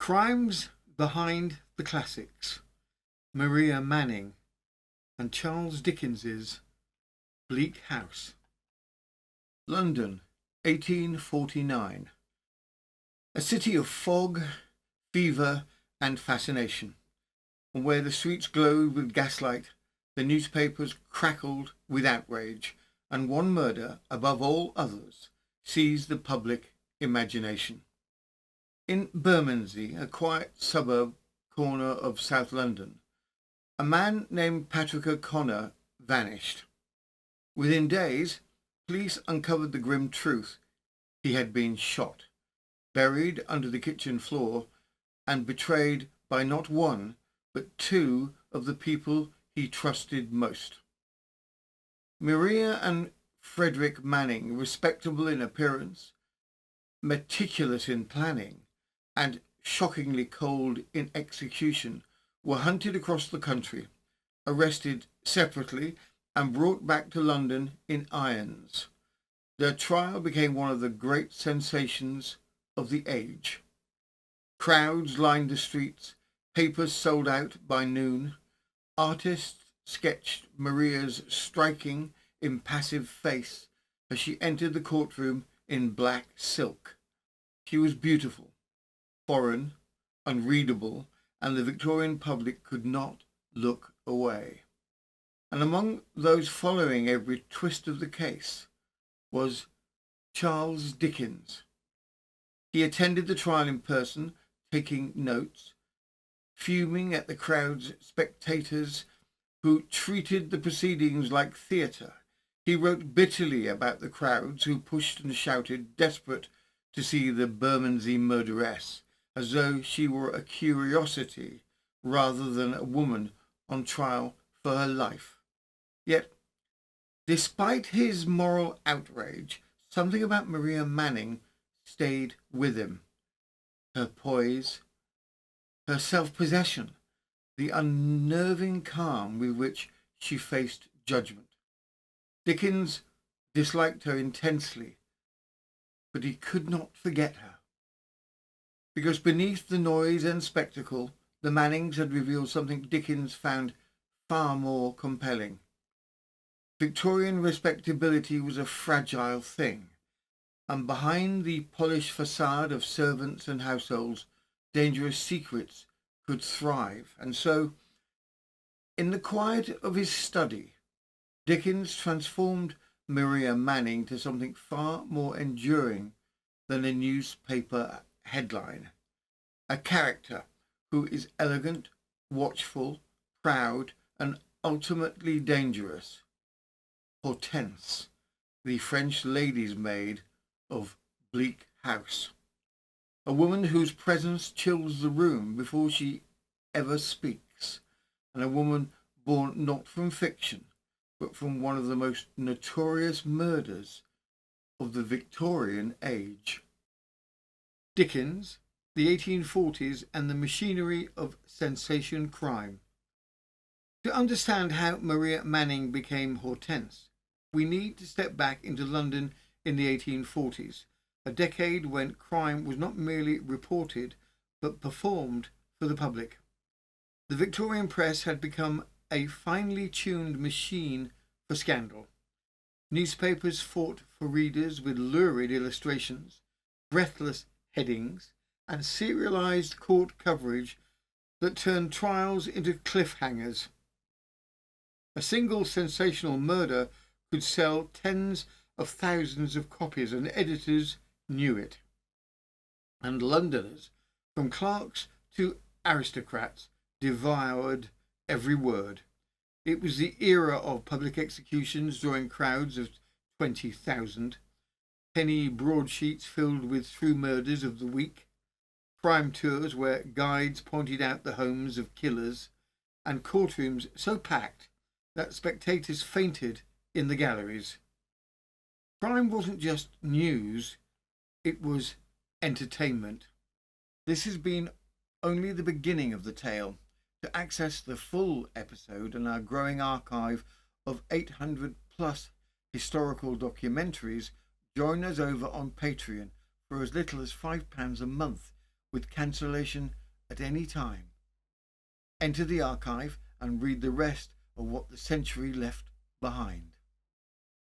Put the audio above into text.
Crimes Behind the Classics, Maria Manning and Charles Dickens's Bleak House. London, 1849. A city of fog, fever and fascination, and where the streets glowed with gaslight, the newspapers crackled with outrage, and one murder, above all others, seized the public imagination. In Bermondsey, a quiet suburb corner of South London, a man named Patrick O'Connor vanished. Within days, police uncovered the grim truth. He had been shot, buried under the kitchen floor, and betrayed by not one, but two of the people he trusted most. Maria and Frederick Manning, respectable in appearance, meticulous in planning, and shockingly cold in execution, were hunted across the country, arrested separately, and brought back to London in irons. Their trial became one of the great sensations of the age. Crowds lined the streets, papers sold out by noon. Artists sketched Maria's striking, impassive face as she entered the courtroom in black silk. She was beautiful, foreign, unreadable, and the Victorian public could not look away. And among those following every twist of the case was Charles Dickens. He attended the trial in person, taking notes, fuming at the crowd's spectators who treated the proceedings like theatre. He wrote bitterly about the crowds who pushed and shouted, desperate to see the Bermondsey murderess, as though she were a curiosity rather than a woman on trial for her life. Yet, despite his moral outrage, something about Maria Manning stayed with him. Her poise, her self-possession, the unnerving calm with which she faced judgment. Dickens disliked her intensely, but he could not forget her. Because beneath the noise and spectacle, the Mannings had revealed something Dickens found far more compelling. Victorian respectability was a fragile thing, and behind the polished façade of servants and households, dangerous secrets could thrive. And so, in the quiet of his study, Dickens transformed Maria Manning to something far more enduring than a newspaper headline. A character who is elegant, watchful, proud, and ultimately dangerous. Hortense, the French lady's maid of Bleak House. A woman whose presence chills the room before she ever speaks, and a woman born not from fiction, but from one of the most notorious murders of the Victorian age. Dickens, the 1840s, and the machinery of sensation crime. To understand how Maria Manning became Hortense, we need to step back into London in the 1840s, a decade when crime was not merely reported, but performed for the public. The Victorian press had become a finely tuned machine for scandal. Newspapers fought for readers with lurid illustrations, breathless headings, and serialized court coverage that turned trials into cliffhangers. A single sensational murder could sell tens of thousands of copies, and editors knew it. And Londoners, from clerks to aristocrats, devoured every word. It was the era of public executions drawing crowds of 20,000, penny broadsheets filled with true murders of the week, crime tours where guides pointed out the homes of killers, and courtrooms so packed that spectators fainted in the galleries. Crime wasn't just news, it was entertainment. This has been only the beginning of the tale. To access the full episode and our growing archive of 800 plus historical documentaries, join us over on Patreon for as little as £5 a month, with cancellation at any time. Enter the archive and read the rest of what the century left behind.